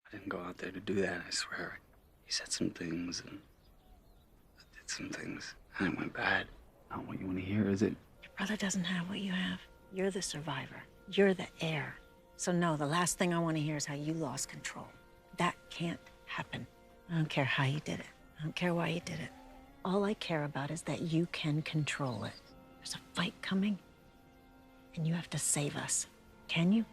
I didn't go out there to do that, I swear. He said some things, and I did some things, and it went bad. Not what you want to hear, is it? Your brother doesn't have what you have. You're the survivor. You're the heir. So no, the last thing I want to hear is how you lost control. That can't happen. I don't care how you did it. I don't care why you did it. All I care about is that you can control it. There's a fight coming, and you have to save us. Can you?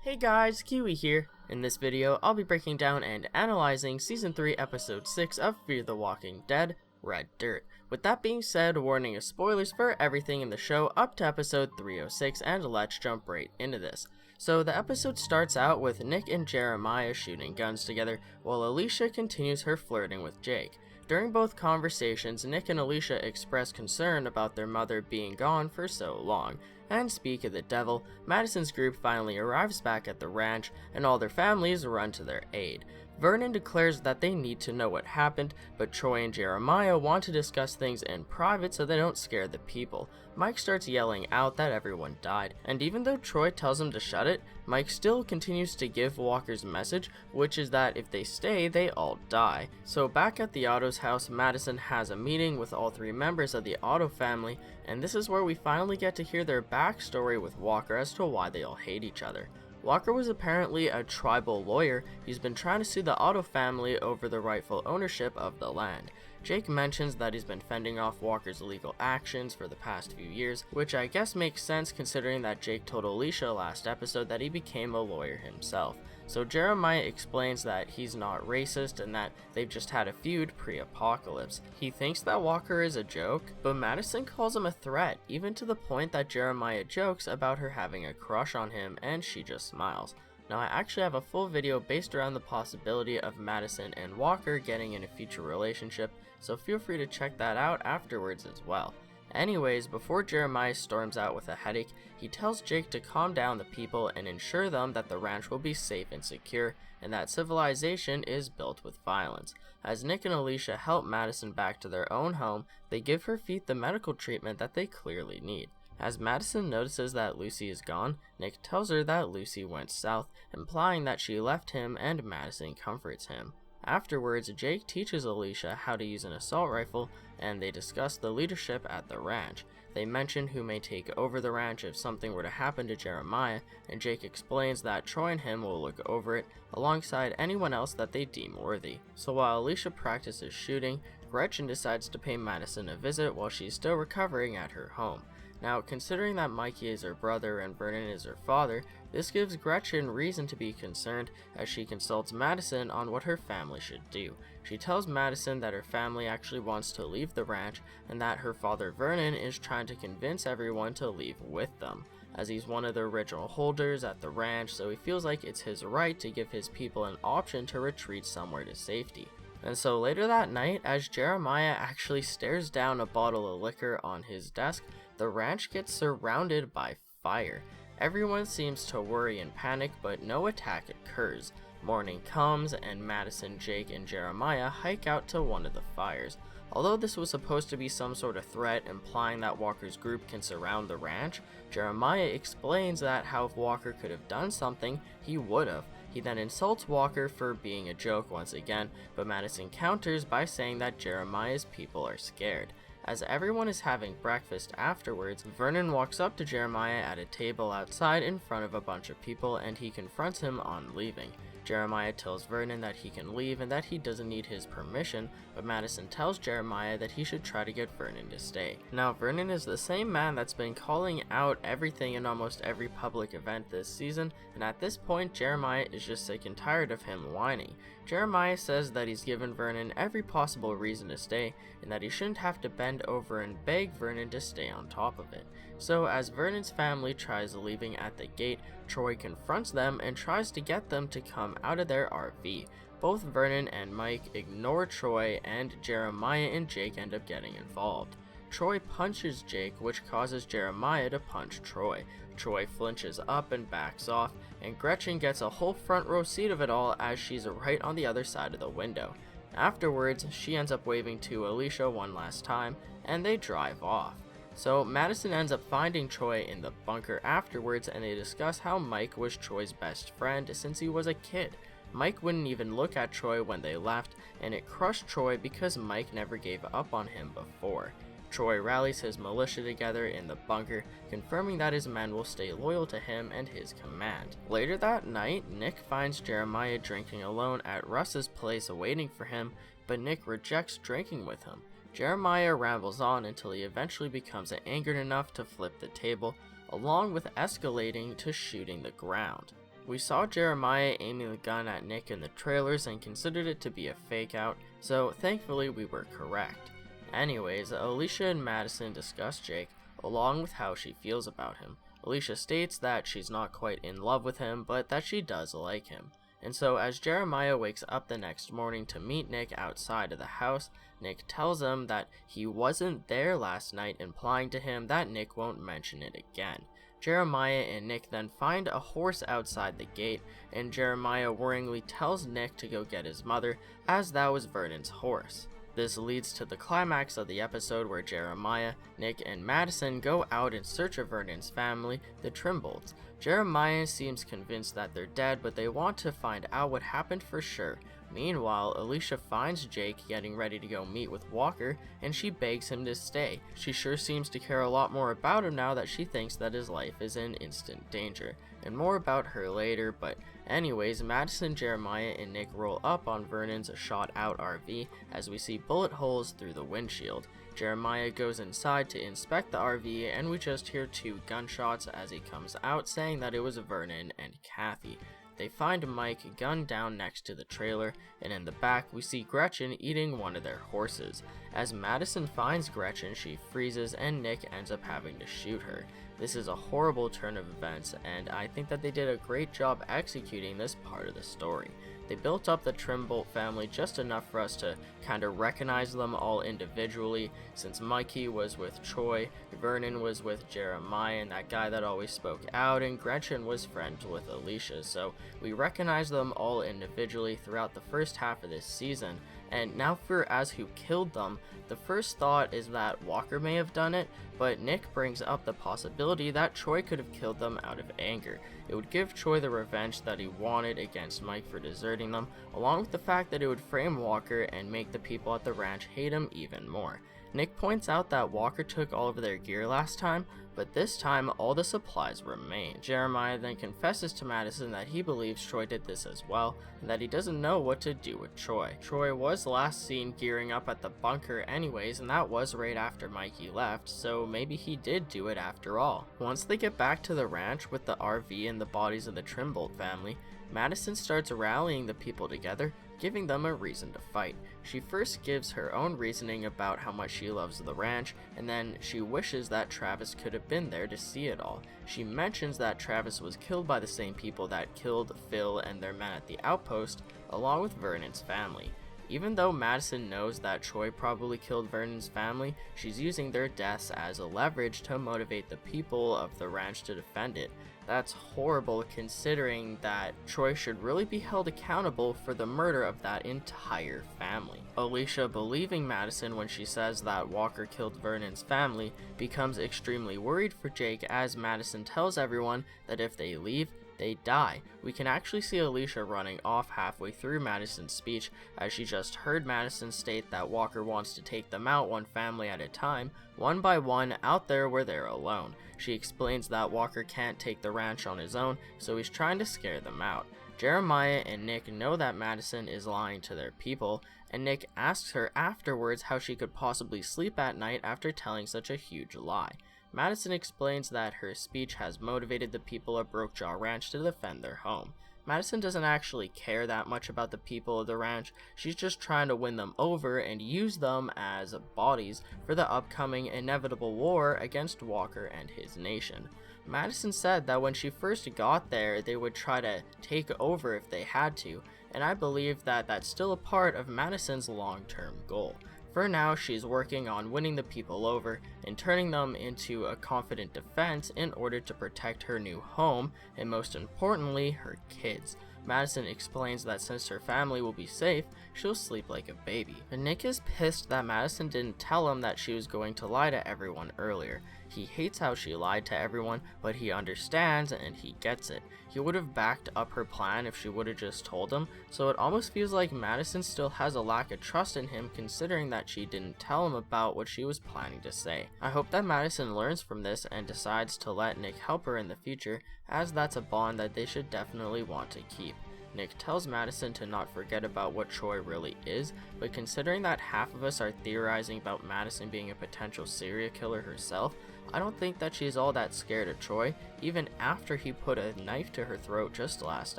Hey guys, Kiwi here. In this video, I'll be breaking down and analyzing Season 3, Episode 6 of Fear the Walking Dead, Red Dirt. With that being said, warning of spoilers for everything in the show up to Episode 306, and let's jump right into this. So the episode starts out with Nick and Jeremiah shooting guns together, while Alicia continues her flirting with Jake. During both conversations, Nick and Alicia express concern about their mother being gone for so long. And speak of the devil, Madison's group finally arrives back at the ranch, and all their families run to their aid. Vernon declares that they need to know what happened, but Troy and Jeremiah want to discuss things in private so they don't scare the people. Mike starts yelling out that everyone died, and even though Troy tells him to shut it, Mike still continues to give Walker's message, which is that if they stay, they all die. So back at the Otto's house, Madison has a meeting with all three members of the Otto family, and this is where we finally get to hear their backstory with Walker as to why they all hate each other. Walker was apparently a tribal lawyer. He's been trying to sue the Otto family over the rightful ownership of the land. Jake mentions that he's been fending off Walker's illegal actions for the past few years, which I guess makes sense considering that Jake told Alicia last episode that he became a lawyer himself. So Jeremiah explains that he's not racist and that they've just had a feud pre-apocalypse. He thinks that Walker is a joke, but Madison calls him a threat, even to the point that Jeremiah jokes about her having a crush on him and she just smiles. Now I actually have a full video based around the possibility of Madison and Walker getting in a future relationship, so feel free to check that out afterwards as well. Anyways, before Jeremiah storms out with a headache, he tells Jake to calm down the people and ensure them that the ranch will be safe and secure, and that civilization is built with violence. As Nick and Alicia help Madison back to their own home, they give her feet the medical treatment that they clearly need. As Madison notices that Lucy is gone, Nick tells her that Lucy went south, implying that she left him, and Madison comforts him. Afterwards, Jake teaches Alicia how to use an assault rifle, and they discuss the leadership at the ranch. They mention who may take over the ranch if something were to happen to Jeremiah, and Jake explains that Troy and him will look over it, alongside anyone else that they deem worthy. So while Alicia practices shooting, Gretchen decides to pay Madison a visit while she's still recovering at her home. Now, considering that Mikey is her brother and Vernon is her father, this gives Gretchen reason to be concerned as she consults Madison on what her family should do. She tells Madison that her family actually wants to leave the ranch and that her father Vernon is trying to convince everyone to leave with them, as he's one of the original holders at the ranch, so he feels like it's his right to give his people an option to retreat somewhere to safety. And so later that night, as Jeremiah actually stares down a bottle of liquor on his desk, the ranch gets surrounded by fire. Everyone seems to worry and panic, but no attack occurs. Morning comes, and Madison, Jake, and Jeremiah hike out to one of the fires. Although this was supposed to be some sort of threat implying that Walker's group can surround the ranch, Jeremiah explains that how if Walker could have done something, he would have. He then insults Walker for being a joke once again, but Madison counters by saying that Jeremiah's people are scared. As everyone is having breakfast afterwards, Vernon walks up to Jeremiah at a table outside in front of a bunch of people, and he confronts him on leaving. Jeremiah tells Vernon that he can leave and that he doesn't need his permission, but Madison tells Jeremiah that he should try to get Vernon to stay. Now, Vernon is the same man that's been calling out everything in almost every public event this season, and at this point, Jeremiah is just sick and tired of him whining. Jeremiah says that he's given Vernon every possible reason to stay, and that he shouldn't have to bend over and beg Vernon to stay on top of it. So as Vernon's family tries leaving at the gate, Troy confronts them and tries to get them to come out of their RV. Both Vernon and Mike ignore Troy, and Jeremiah and Jake end up getting involved. Troy punches Jake, which causes Jeremiah to punch Troy. Troy flinches up and backs off, and Gretchen gets a whole front row seat of it all as she's right on the other side of the window. Afterwards, she ends up waving to Alicia one last time, and they drive off. So Madison ends up finding Choi in the bunker afterwards, and they discuss how Mike was Choi's best friend since he was a kid. Mike wouldn't even look at Choi when they left, and it crushed Choi because Mike never gave up on him before. Choi rallies his militia together in the bunker, confirming that his men will stay loyal to him and his command. Later that night, Nick finds Jeremiah drinking alone at Russ's place waiting for him, but Nick rejects drinking with him. Jeremiah rambles on until he eventually becomes angered enough to flip the table, along with escalating to shooting the ground. We saw Jeremiah aiming the gun at Nick in the trailers and considered it to be a fake out, so thankfully we were correct. Anyways, Alicia and Madison discuss Jake, along with how she feels about him. Alicia states that she's not quite in love with him, but that she does like him. And so as Jeremiah wakes up the next morning to meet Nick outside of the house, Nick tells him that he wasn't there last night, implying to him that Nick won't mention it again. Jeremiah and Nick then find a horse outside the gate, and Jeremiah worryingly tells Nick to go get his mother, as that was Vernon's horse. This leads to the climax of the episode where Jeremiah, Nick, and Madison go out in search of Vernon's family, the Trimbolds. Jeremiah seems convinced that they're dead, but they want to find out what happened for sure. Meanwhile, Alicia finds Jake getting ready to go meet with Walker, and she begs him to stay. She sure seems to care a lot more about him now that she thinks that his life is in instant danger. And more about her later, but anyways, Madison, Jeremiah, and Nick roll up on Vernon's shot-out RV as we see bullet holes through the windshield. Jeremiah goes inside to inspect the RV, and we just hear 2 gunshots as he comes out, saying that it was Vernon and Kathy. They find Mike gunned down next to the trailer, and in the back we see Gretchen eating one of their horses. As Madison finds Gretchen, she freezes and Nick ends up having to shoot her. This is a horrible turn of events, and I think that they did a great job executing this part of the story. They built up the Trimbolt family just enough for us to kind of recognize them all individually, since Mikey was with Choi, Vernon was with Jeremiah and that guy that always spoke out, and Gretchen was friends with Alicia, so we recognize them all individually throughout the first half of this season. And now for as who killed them, the first thought is that Walker may have done it, but Nick brings up the possibility that Choi could have killed them out of anger. It would give Choi the revenge that he wanted against Mike for deserting them, along with the fact that it would frame Walker and make the people at the ranch hate him even more. Nick points out that Walker took all of their gear last time, but this time all the supplies remain. Jeremiah then confesses to Madison that he believes Choi did this as well, and that he doesn't know what to do with Choi. Choi was last seen gearing up at the bunker anyways, and that was right after Mikey left, so maybe he did do it after all. Once they get back to the ranch with the RV and the bodies of the Trimbolt family, Madison starts rallying the people together, giving them a reason to fight. She first gives her own reasoning about how much she loves the ranch, and then she wishes that Travis could have been there to see it all. She mentions that Travis was killed by the same people that killed Phil and their men at the outpost, along with Vernon's family. Even though Madison knows that Choi probably killed Vernon's family, she's using their deaths as a leverage to motivate the people of the ranch to defend it. That's horrible considering that Choi should really be held accountable for the murder of that entire family. Alicia, believing Madison when she says that Walker killed Vernon's family, becomes extremely worried for Jake as Madison tells everyone that if they leave, they die. We can actually see Alicia running off halfway through Madison's speech, as she just heard Madison state that Walker wants to take them out one family at a time, one by one, out there where they're alone. She explains that Walker can't take the ranch on his own, so he's trying to scare them out. Jeremiah and Nick know that Madison is lying to their people, and Nick asks her afterwards how she could possibly sleep at night after telling such a huge lie. Madison explains that her speech has motivated the people of Brokejaw Ranch to defend their home. Madison doesn't actually care that much about the people of the ranch, she's just trying to win them over and use them as bodies for the upcoming inevitable war against Walker and his nation. Madison said that when she first got there, they would try to take over if they had to, and I believe that that's still a part of Madison's long-term goal. For now, she's working on winning the people over and turning them into a confident defense in order to protect her new home and most importantly, her kids. Madison explains that since her family will be safe, she'll sleep like a baby. But Nick is pissed that Madison didn't tell him that she was going to lie to everyone earlier. He hates how she lied to everyone, but he understands and he gets it. He would have backed up her plan if she would have just told him, so it almost feels like Madison still has a lack of trust in him considering that she didn't tell him about what she was planning to say. I hope that Madison learns from this and decides to let Nick help her in the future, as that's a bond that they should definitely want to keep. Nick tells Madison to not forget about what Troy really is, but considering that half of us are theorizing about Madison being a potential serial killer herself, I don't think that she's all that scared of Troy, even after he put a knife to her throat just last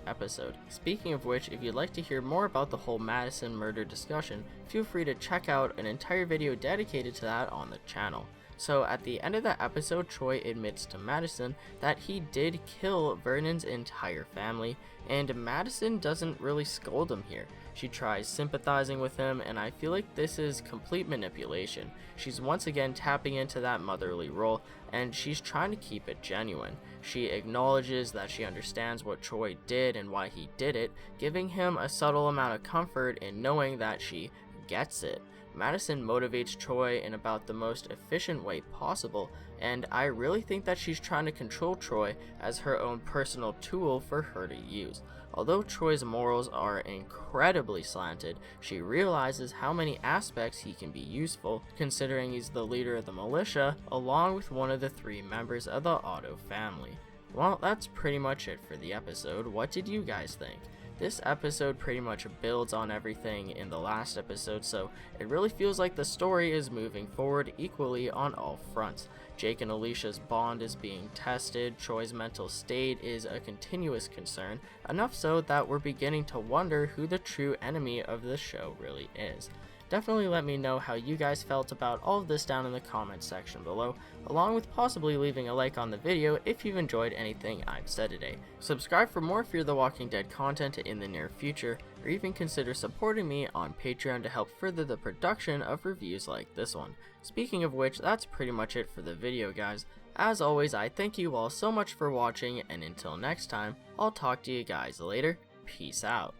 episode. Speaking of which, if you'd like to hear more about the whole Madison murder discussion, feel free to check out an entire video dedicated to that on the channel. So at the end of the episode, Troy admits to Madison that he did kill Vernon's entire family, and Madison doesn't really scold him here. She tries sympathizing with him, and I feel like this is complete manipulation. She's once again tapping into that motherly role, and she's trying to keep it genuine. She acknowledges that she understands what Troy did and why he did it, giving him a subtle amount of comfort in knowing that she gets it. Madison motivates Troy in about the most efficient way possible, and I really think that she's trying to control Troy as her own personal tool for her to use. Although Troy's morals are incredibly slanted, she realizes how many aspects he can be useful, considering he's the leader of the militia, along with one of the 3 members of the Otto family. Well, that's pretty much it for the episode. What did you guys think? This episode pretty much builds on everything in the last episode, so it really feels like the story is moving forward equally on all fronts. Jake and Alicia's bond is being tested, Troy's mental state is a continuous concern, enough so that we're beginning to wonder who the true enemy of the show really is. Definitely let me know how you guys felt about all of this down in the comments section below, along with possibly leaving a like on the video if you've enjoyed anything I've said today. Subscribe for more Fear the Walking Dead content in the near future, or even consider supporting me on Patreon to help further the production of reviews like this one. Speaking of which, that's pretty much it for the video, guys. As always, I thank you all so much for watching, and until next time, I'll talk to you guys later. Peace out.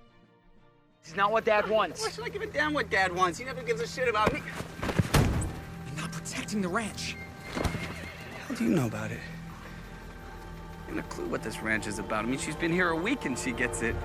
It's not what Dad wants. Why should I give a damn what Dad wants? He never gives a shit about me. You're not protecting the ranch. How do you know about it? You have a clue what this ranch is about. I mean, she's been here a week and she gets it.